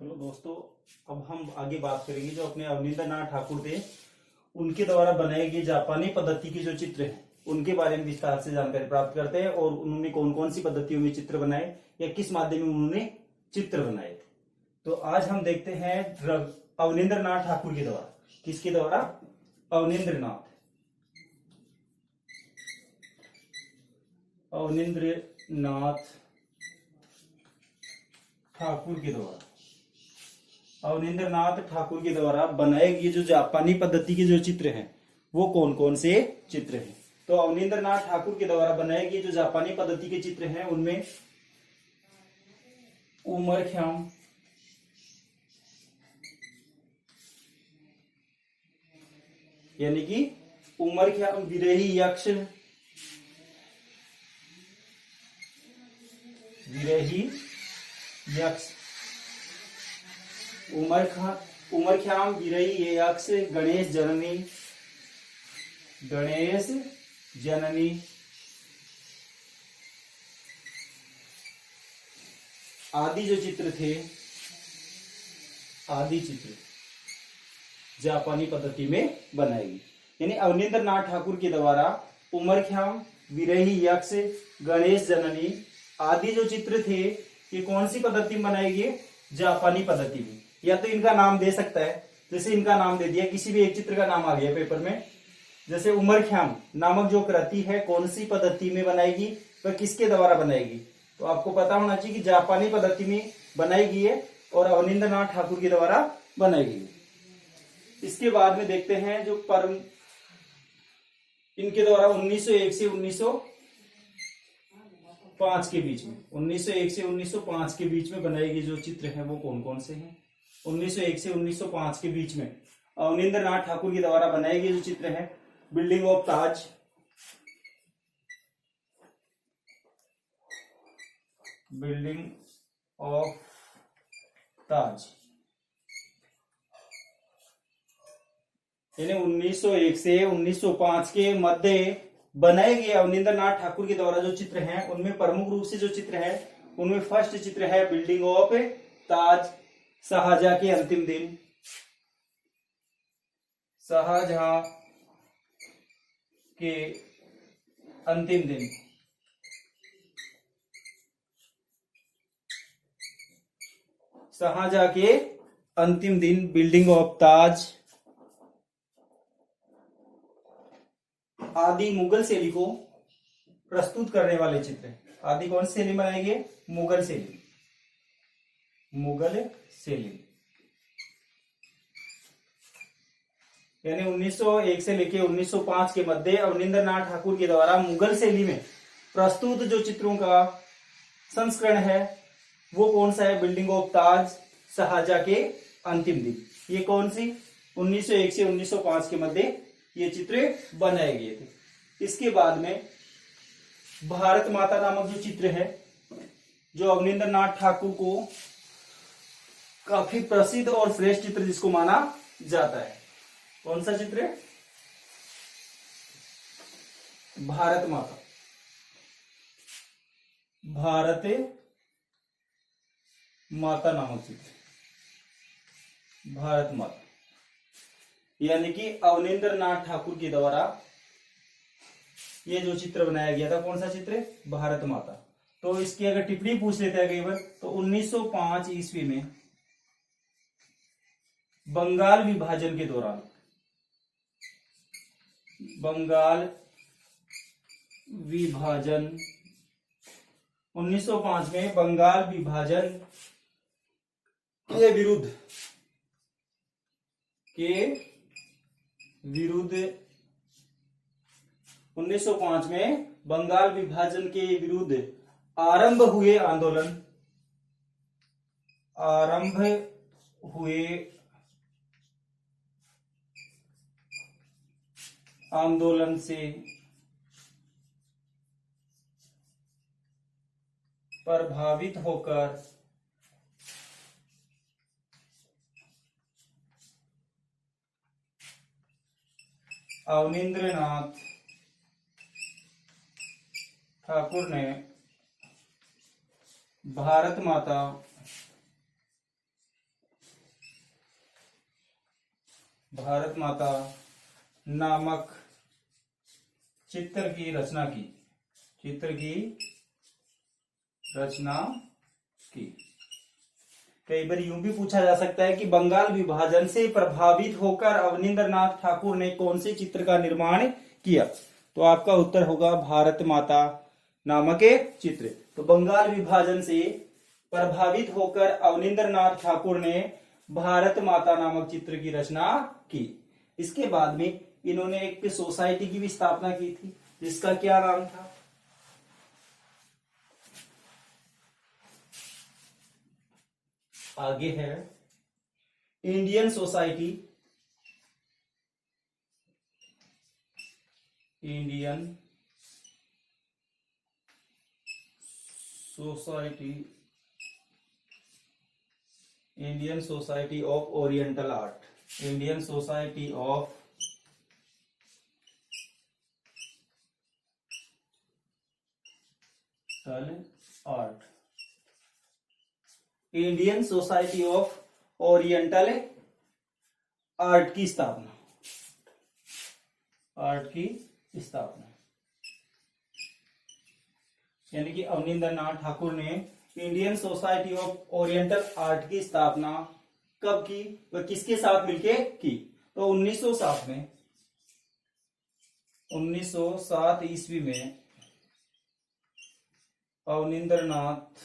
चलो दोस्तों, अब हम आगे बात करेंगे जो अपने अवनींद्रनाथ ठाकुर थे उनके द्वारा बनाए गए जापानी पद्धति के जो चित्र हैं उनके बारे में विस्तार से जानकारी प्राप्त करते हैं और उन्होंने कौन कौन सी पद्धतियों में चित्र बनाए या किस माध्यम में उन्होंने चित्र बनाए थे। तो आज हम देखते हैं अवनींद्रनाथ ठाकुर के द्वारा। किसके द्वारा? अवनींद्रनाथ ठाकुर के द्वारा अवनींद्रनाथ ठाकुर के द्वारा बनाए गए जो जापानी पद्धति के जो चित्र हैं वो कौन कौन से चित्र हैं। तो अवनींद्रनाथ ठाकुर के द्वारा बनाए गए जो जापानी पद्धति के चित्र हैं उनमें उमरख्याम, यानी कि उमरख्याम विरही यक्ष, उमरख्याम विरही यक्ष, गणेश जननी आदि जो चित्र थे, आदि चित्र जापानी पद्धति में बनाएगी। यानी अवनींद्रनाथ ठाकुर के द्वारा उमरख्याम विरही यक्ष, गणेश जननी आदि जो चित्र थे ये कौन सी पद्धति में बनाएगी? जापानी पद्धति में। या तो इनका नाम दे सकता है, जैसे इनका नाम दे दिया, किसी भी एक चित्र का नाम आ गया पेपर में, जैसे उमरख्याम नामक जो कृति है कौन सी पद्धति में बनाएगी, वह किसके द्वारा बनाएगी। तो आपको पता होना चाहिए कि जापानी पद्धति में बनाई गई है और अवनींद्रनाथ ठाकुर के द्वारा बनाई गई है। इसके बाद में देखते हैं जो इनके द्वारा 1901 से 1905 के बीच में 1901 से 1905 के बीच में बनाए गए जो चित्र हैं वो कौन कौन से हैं। 1901 से 1905 के बीच में अवनींद्रनाथ ठाकुर के द्वारा बनाए गए जो चित्र हैं बिल्डिंग ऑफ ताज, यानी 1901 से 1905 के मध्य बनाए गए अवनींद्रनाथ ठाकुर के द्वारा जो चित्र हैं उनमें प्रमुख रूप से जो चित्र है उनमें फर्स्ट चित्र है बिल्डिंग ऑफ ताज, शाहजहां के अंतिम दिन, शाहजहां के अंतिम दिन, शाहजहां के अंतिम दिन, बिल्डिंग ऑफ ताज आदि मुगल शैली को प्रस्तुत करने वाले चित्र। आदि कौन सी शैली बनाएंगे? मुगल शैली। यानी 1901 से लेकर 1905 के मध्य अवनींद्रनाथ ठाकुर के द्वारा मुगल शैली में प्रस्तुत जो चित्रों का संस्करण है वो कौन सा है? बिल्डिंग ऑफ ताज, शाहजहां के अंतिम दिन। ये कौन सी? 1901 से 1905 के मध्य ये चित्र बनाए गए थे। इसके बाद में भारत माता नामक जो चित्र है जो अवनींद्रनाथ ठाकुर को काफी प्रसिद्ध और श्रेष्ठ चित्र जिसको माना जाता है। कौन सा चित्र है? भारत माता नामक चित्र, भारत माता, यानी कि अवनींद्रनाथ ठाकुर के द्वारा ये जो चित्र बनाया गया था कौन सा चित्र है? भारत माता। तो इसकी अगर टिप्पणी पूछ लेते हैं कई बार तो 1905 ईस्वी में बंगाल विभाजन के दौरान 1905 में बंगाल विभाजन के विरुद्ध 1905 में बंगाल विभाजन के विरुद्ध आरंभ हुए आंदोलन से प्रभावित होकर अवनींद्रनाथ ठाकुर ने भारत माता भारत माता नामक चित्र की रचना की। कई बार यूं भी पूछा जा सकता है कि बंगाल विभाजन से प्रभावित होकर अवनींद्रनाथ ठाकुर ने कौन से चित्र का निर्माण किया, तो आपका उत्तर होगा भारत माता नामक एक चित्र। तो बंगाल विभाजन से प्रभावित होकर अवनींद्रनाथ ठाकुर ने भारत माता नामक चित्र की रचना की। इसके बाद में इन्होंने एक सोसाइटी की भी स्थापना की थी, जिसका क्या नाम था? आगे है Indian society of oriental art. Indian society of art. Indian society of oriental art की स्थापना। यानी कि अवनींद्रनाथ ठाकुर ने Indian society of oriental art की स्थापना कब की, वह किसके साथ मिलके की? तो 1907 में, 1907 ईस्वी में अवनींद्रनाथ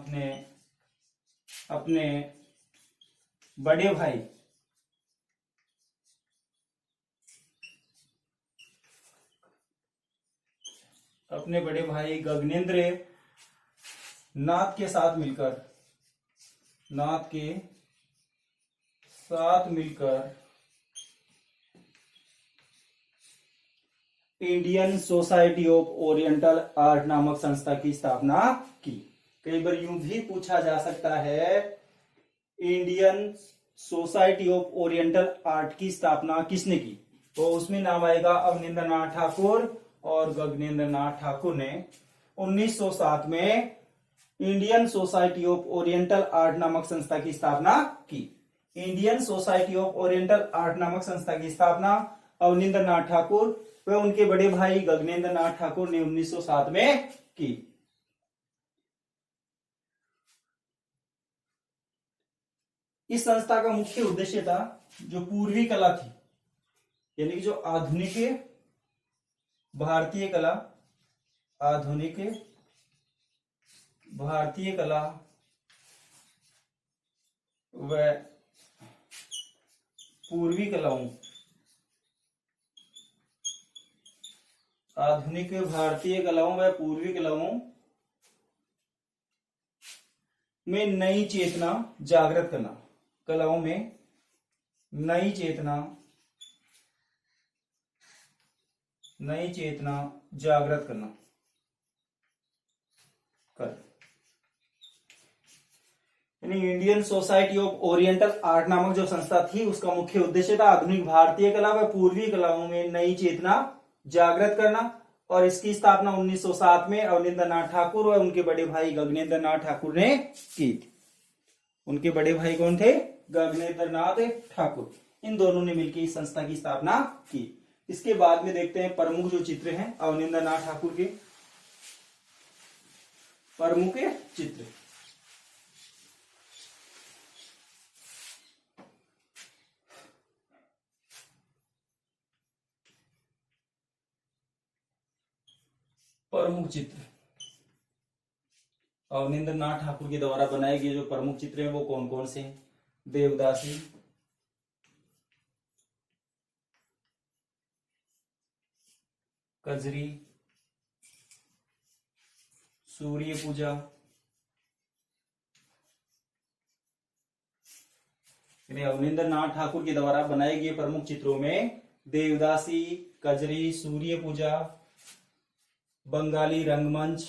ने अपने बड़े भाई गगनेंद्र नाथ के साथ मिलकर Indian society of oriental art नामक संस्था की स्थापना की। कई बार यूं भी पूछा जा सकता है, Indian society of oriental art की स्थापना किसने की? तो उसमें नाम आएगा अवनींद्रनाथ ठाकुर और गगनेंद्र नाथ ठाकुर ने 1907 में Indian society of oriental art नामक संस्था की स्थापना की। Indian society of oriental art नामक संस्था की स्थापना अवनींद्रनाथ ठाकुर व उनके बड़े भाई गगनेंद्र नाथ ठाकुर ने 1907 में की। इस संस्था का मुख्य उद्देश्य था जो पूर्वी कला थी, यानी कि जो आधुनिक भारतीय कला व पूर्वी कलाओं, आधुनिक भारतीय कलाओं व पूर्वी कलाओं में नई चेतना जागृत करना, कलाओं में नई चेतना जागृत करना यानी Indian society of oriental art नामक जो संस्था थी, उसका मुख्य उद्देश्य था आधुनिक भारतीय कला व पूर्वी कलाओं में नई चेतना जागृत करना। और इसकी स्थापना 1907 में अवनींद्रनाथ ठाकुर और उनके बड़े भाई गगनेंद्र नाथ ठाकुर ने की थी। उनके बड़े भाई कौन थे? गगनेंद्र नाथ ठाकुर। इन दोनों ने मिलकर इस संस्था की स्थापना की। इसके बाद में देखते हैं प्रमुख जो चित्र हैं अवनींद्र नाथ ठाकुर के प्रमुख चित्र। प्रमुख चित्र अवनींद्र नाथ ठाकुर के द्वारा बनाए गए जो प्रमुख चित्र हैं वो कौन कौन से हैं? देवदासी, कजरी, सूर्य पूजा, अवनींद्र नाथ ठाकुर के द्वारा बनाए गए प्रमुख चित्रों में देवदासी, कजरी, सूर्य पूजा, बंगाली रंगमंच,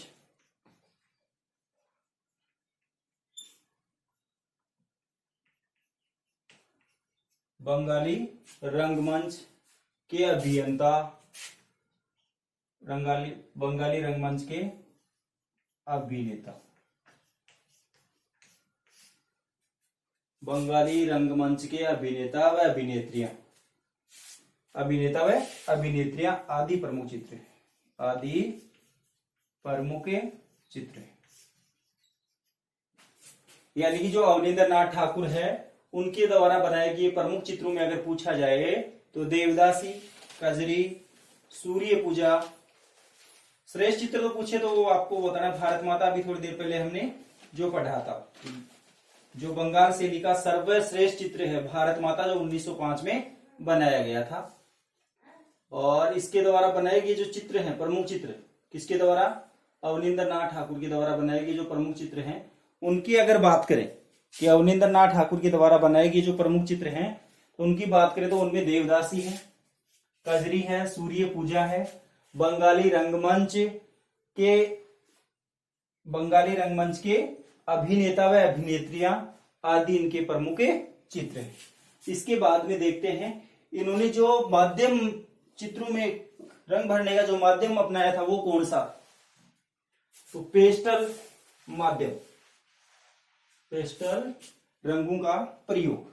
के अभियंता, बंगाली रंगमंच के अभिनेता, बंगाली रंगमंच के अभिनेता व अभिनेत्रियां, अभिनेता व अभिनेत्रियां आदि प्रमुख चित्र, आदि प्रमुख चित्र। यानी कि जो अवनींद्र नाथ ठाकुर है उनके द्वारा बनाए गए प्रमुख चित्रों में अगर पूछा जाए तो देवदासी, कजरी, सूर्य पूजा। श्रेष्ठ चित्र तो पूछे तो वो आपको बताना भारत माता, अभी थोड़ी देर पहले हमने जो पढ़ा था, जो बंगाल शैली का सर्वश्रेष्ठ चित्र है भारत माता, जो 1905 में बनाया गया था। और इसके द्वारा बनाए गए जो चित्र हैं प्रमुख चित्र, किसके द्वारा? अवनींद्र नाथ ठाकुर के द्वारा बनाए गए जो प्रमुख चित्र हैं उनकी अगर बात करें कि अवनींद्र नाथ ठाकुर के द्वारा बनाए गए जो प्रमुख चित्र हैं तो उनकी बात करें तो उनमें देवदासी है, कजरी है, सूर्य पूजा है, बंगाली रंगमंच के अभिनेता व अभिनेत्रियां आदि इनके प्रमुख चित्र हैं। इसके बाद में देखते हैं इन्होंने जो माध्यम चित्रों में रंग भरने का जो माध्यम अपनाया था वो कौन सा? तो पेस्टल माध्यम, पेस्टल रंगों का प्रयोग,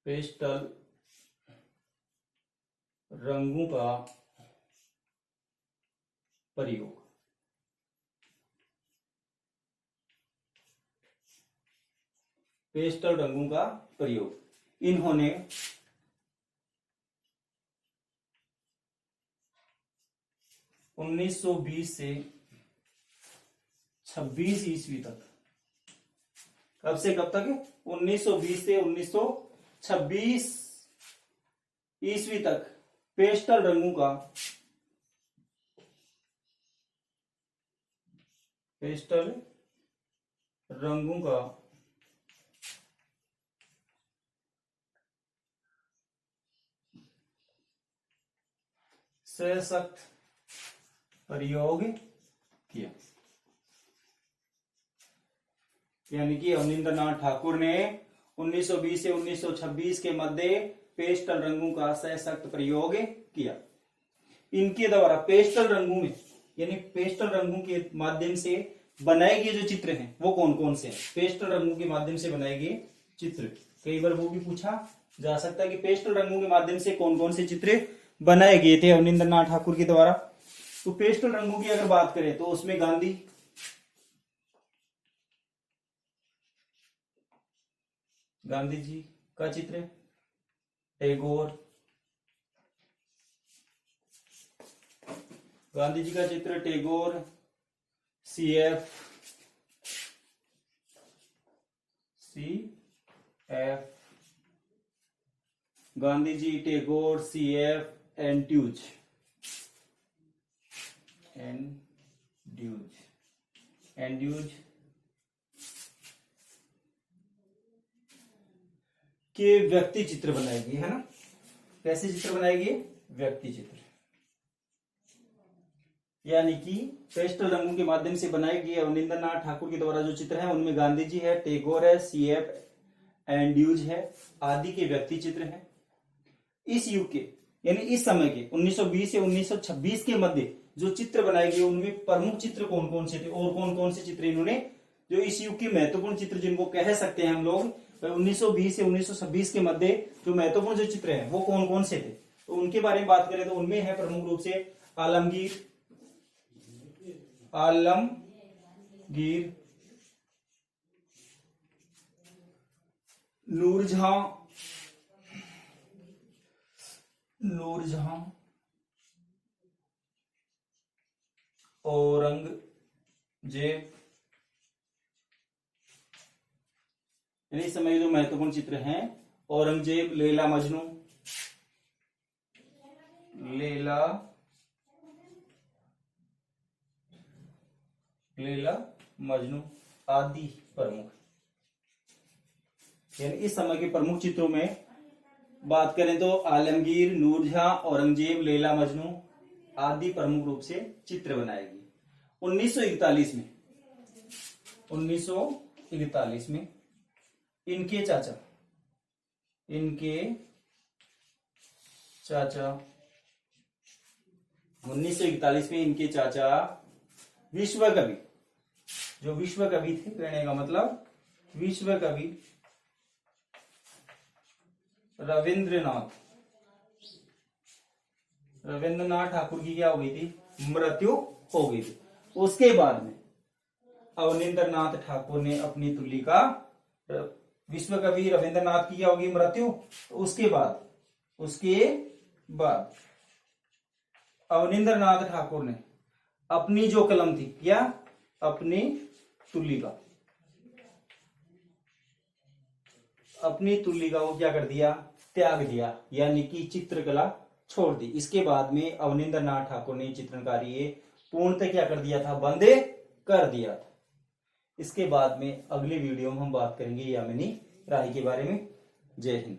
पेस्टल रंगों का प्रयोग। पेस्टल रंगों का प्रयोग इन्होंने 1920 से 26 ईस्वी तक, कब से कब तक? 1920 से 1926 ईस्वी तक पेस्टल रंगों का, पेस्टल रंगों का सशक्त प्रयोग किया। यानी कि अवनींद्र नाथ ठाकुर ने 1920 से 1926 के मध्य पेस्टल रंगों का सशक्त प्रयोग किया। इनके द्वारा पेस्टल रंगों में, यानी पेस्टल रंगों के माध्यम से बनाए गए जो चित्र हैं वो कौन कौन से हैं? पेस्टल रंगों के माध्यम से बनाए गए चित्र, कई बार वो भी पूछा जा सकता है कि पेस्टल रंगों के माध्यम से कौन कौन से चित्र बनाए गए थे अवनींद्र नाथ ठाकुर के द्वारा। तो पेस्टल रंगों की अगर बात करें तो उसमें गांधी, गांधी जी का चित्र, टैगोर, गांधी जी का चित्र, Tagore, CF, Gandhi ji, Tagore, CF, Andrews, के व्यक्ति चित्र बनाएगी, है ना? कैसे चित्र बनाएगी? व्यक्ति चित्र। यानी कि पेस्टल रंगों के माध्यम से बनाए गए अवनींद्र नाथ ठाकुर के द्वारा जो चित्र है उनमें गांधी जी है, टैगोर है, सीएफ एंड्यूज है आदि के व्यक्ति चित्र हैं। इस युग के यानी इस समय के 1920 से 1926 के मध्य जो चित्र बनाए गए उनमें प्रमुख चित्र कौन कौन से थे और कौन कौन से चित्र इन्होंने, जो इस युग के महत्वपूर्ण चित्र जिनको कह सकते हैं हम लोग, 1920 से 1926 के मध्य जो महत्वपूर्ण जो चित्र हैं वो कौन कौन से थे, तो उनके बारे में बात करें तो उनमें है प्रमुख रूप से आलमगीर, नूरजहां, औरंगजेब। यानी इस समय जो महत्वपूर्ण चित्र हैं औरंगजेब, लैला मजनू, आदि प्रमुख। यानी इस समय के प्रमुख चित्रों में बात करें तो आलमगीर, नूरजहां, औरंगजेब, लैला मजनू आदि प्रमुख रूप से चित्र बनाएगी। 1941 में इनके चाचा 1941 में इनके चाचा विश्व कवि, जो विश्व कवि थे, कहने का मतलब विश्व कवि रविंद्रनाथ ठाकुर की क्या हो गई थी, मृत्यु हो गई थी। उसके बाद में अवनींद्रनाथ ठाकुर ने अपनी तुलिका, विश्व कवि रविंद्रनाथ की क्या होगी, मृत्यु। उसके बाद अवनींद्रनाथ ठाकुर ने अपनी जो कलम थी, क्या, अपनी तुलिका को क्या कर दिया, त्याग दिया, यानी कि चित्रकला छोड़ दी। इसके बाद में अवनींद्रनाथ ठाकुर ने चित्रकारी पूर्णतः क्या कर दिया था, बंद कर दिया था। इसके बाद में अगली वीडियो में हम बात करेंगे यामिनी राय के बारे में। जय हिंद।